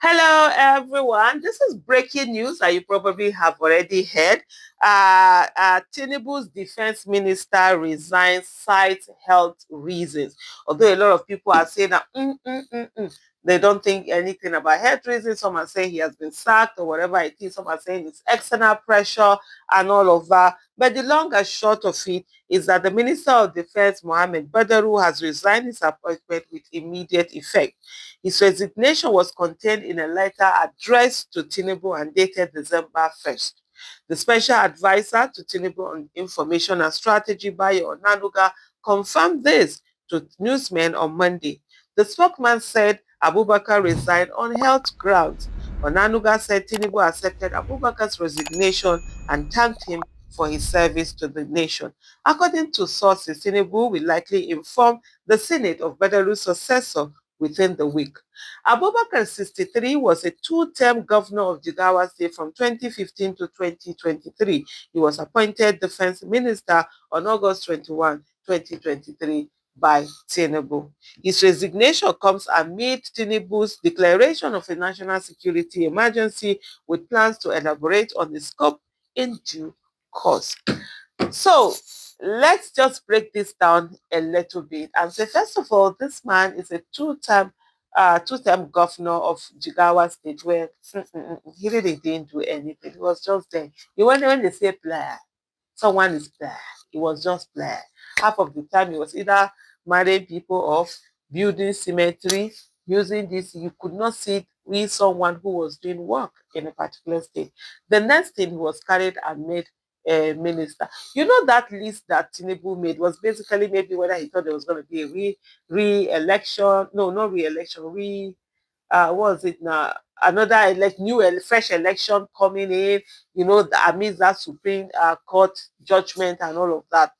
Hello, everyone. This is breaking news that you probably have already heard. Tinubu's defense minister resigns, cites health reasons. Although a lot of people are saying that they don't think anything about health reasons. Some are saying he has been sacked or whatever it is. Some are saying it's external pressure and all of that. But the long and short of it is that the Minister of Defense, Mohammed Badaru, has resigned his appointment with immediate effect. His resignation was contained in a letter addressed to Tinubu and dated December 1st. The special advisor to Tinubu on information and strategy, Bayo Onanuga, confirmed this to newsmen on Monday. The spokesman said Abubakar resigned on health grounds. Onanuga said Tinubu accepted Abubakar's resignation and thanked him for his service to the nation. According to sources, Tinubu will likely inform the Senate of Badaru's successor within the week. Abubakar, 63, was a two-term governor of Jigawa State from 2015 to 2023. He was appointed defense minister on August 21, 2023 by Tinubu. His resignation comes amid Tinubu's declaration of a national security emergency with plans to elaborate on the scope in due course. So let's just break this down a little bit and say, first of all, this man is a two-term governor of Jigawa State where he really didn't do anything. He was just there. When they say player, someone is player. He was just player. Half of the time he was either marrying people off, building cemetery, using this. You could not see with someone who was doing work in a particular state. The next thing he was carried and made a minister. You know that list that Tinubu made was basically maybe whether he thought there was going to be a re-election. No, not re-election. What was it now? Another fresh election coming in. Amidst that Supreme Court judgment and all of that.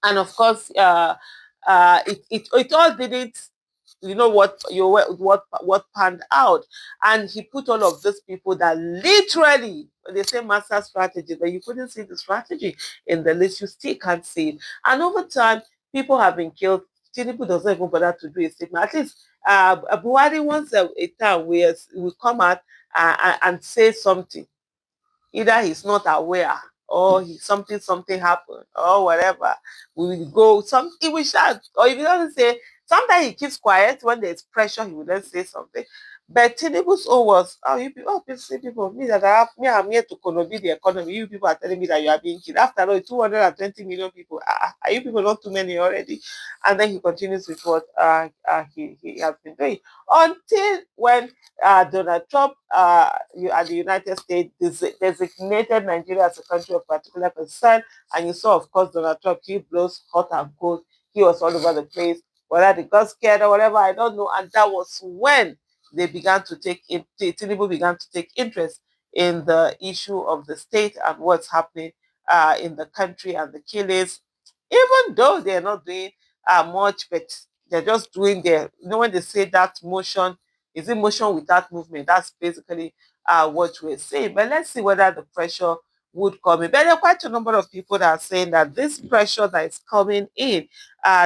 And of course, it all didn't, what panned out. And he put all of these people that literally, they say master strategy, but you couldn't see the strategy in the list. You still can't see it. And over time, people have been killed. Tinubu doesn't even bother to do a statement. At least Buhari once a time will come out and say something. Either he's not aware or something happened or whatever. We will go some he will shout, or if he doesn't say, sometimes he keeps quiet. When there's pressure he will then say something. But Tinubu's own was, people say, people, me that I'm here to be the economy. You people are telling me that you are being killed. After all, 220 million people. Are you people not too many already? And then he continues with what he has been doing until when Donald Trump at the United States designated Nigeria as a country of particular concern. And you saw, of course, Donald Trump, he blows hot and cold. He was all over the place, whether they got scared or whatever, I don't know. And that was when they began to Tinubu began to take interest in the issue of the state and what's happening in the country and the killings, even though they're not doing much, but they're just doing when they say that motion, is it motion without movement? That's basically what we're saying. But let's see whether the pressure would come in. But there are quite a number of people that are saying that this pressure that is coming in,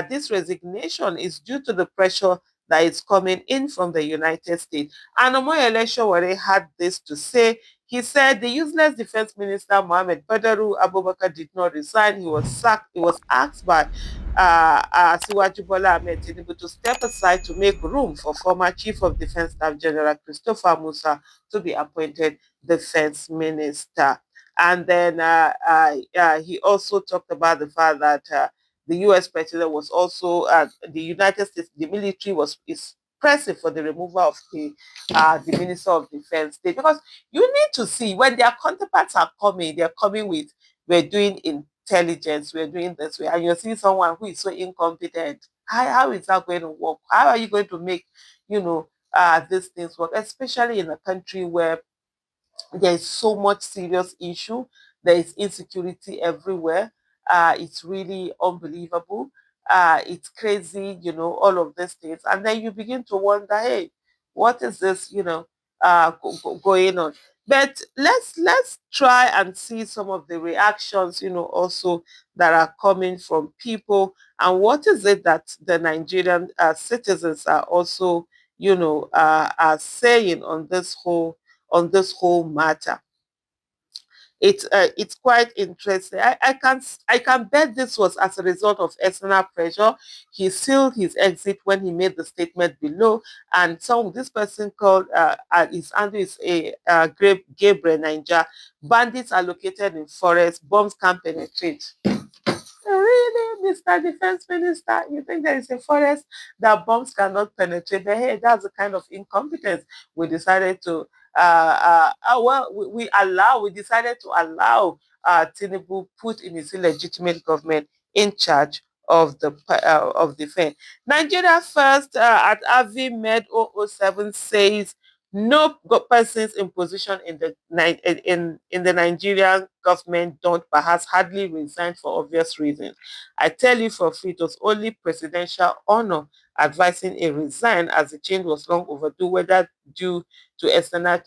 this resignation is due to the pressure that is coming in from the United States. And Omoyele where they had this to say. He said the useless defense minister Mohammed Badaru Abubakar did not resign. He was sacked. He was asked by Asiwaju Bola Ahmed Tinubu to step aside to make room for former Chief of Defense Staff General Christopher Musa to be appointed defense minister. And then he also talked about the fact that the U.S. president was also the United States, the military is pressing for the removal of the Minister of Defense state, because you need to see when their counterparts are coming, they're coming with, we're doing intelligence, we're doing this way, and you're seeing someone who is so incompetent. How is that going to work? How are you going to make, these things work, especially in a country where there is so much serious issue. There is insecurity everywhere. It's really unbelievable. It's crazy, all of these things. And then you begin to wonder, hey, what is this, going on? But let's try and see some of the reactions, also that are coming from people, and what is it that the Nigerian citizens are also, are saying on this whole matter. It's quite interesting. I can bet this was as a result of external pressure. He sealed his exit when he made the statement below, and this person called his handle is a Gabriel Naija. Bandits are located in forest. Bombs can penetrate. Really, Mr. Defense Minister, you think there is a forest that bombs cannot penetrate? But hey, that's the kind of incompetence we decided to. We decided to allow Tinubu put in his illegitimate government in charge of defense. Nigeria first at Avi Med 007 says no persons in position in the Nigerian government don't perhaps hardly resign for obvious reasons. I tell you for free, it was only presidential honor advising a resign as the change was long overdue, whether due to external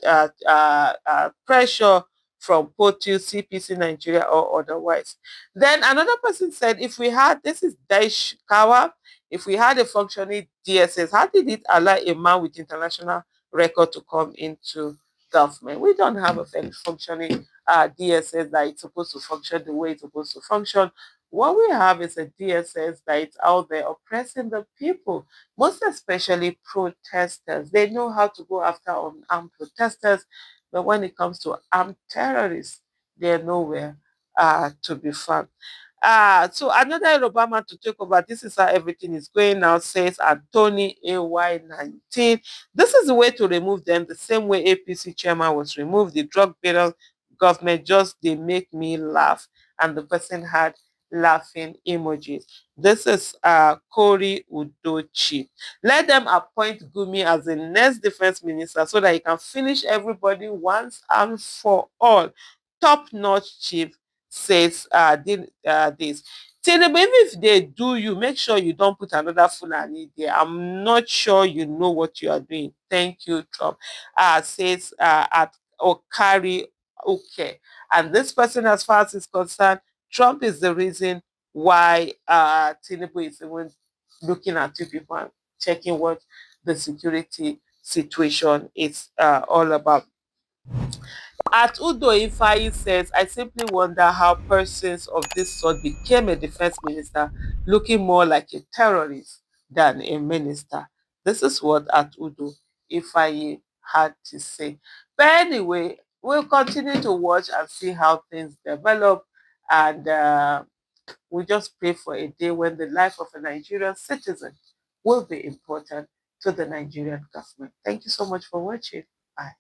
pressure from POTU, CPC Nigeria, or otherwise. Then another person said, if we had, this is Daish Kawa, if we had a functioning DSS, how did it allow a man with international record to come into government? We don't have a very functioning DSS that it's supposed to function the way it's supposed to function. What we have is a DSS that is out there oppressing the people, most especially protesters. They know how to go after unarmed protesters, but when it comes to armed terrorists, they're nowhere to be found. So another Obama to take over. This is how everything is going now, says Anthony AY19. This is the way to remove them, the same way APC chairman was removed. The drug baron government just they make me laugh. And the person had laughing emojis. This is Cory Udochi. Let them appoint Gumi as the next defense minister so that he can finish everybody once and for all. Top-notch chief says this. Tinubu, even if they do you, make sure you don't put another Fulani there. I'm not sure you know what you are doing. Thank you, Trump. Says at Okari. Okay. And this person, as far as is concerned, Trump is the reason why Tinubu is even looking at you people and checking what the security situation is all about. At Udo Ifai says, I simply wonder how persons of this sort became a defense minister looking more like a terrorist than a minister. This is what at Udo Ifai had to say. But anyway, we'll continue to watch and see how things develop. And we just pray for a day when the life of a Nigerian citizen will be important to the Nigerian government. Thank you so much for watching. Bye.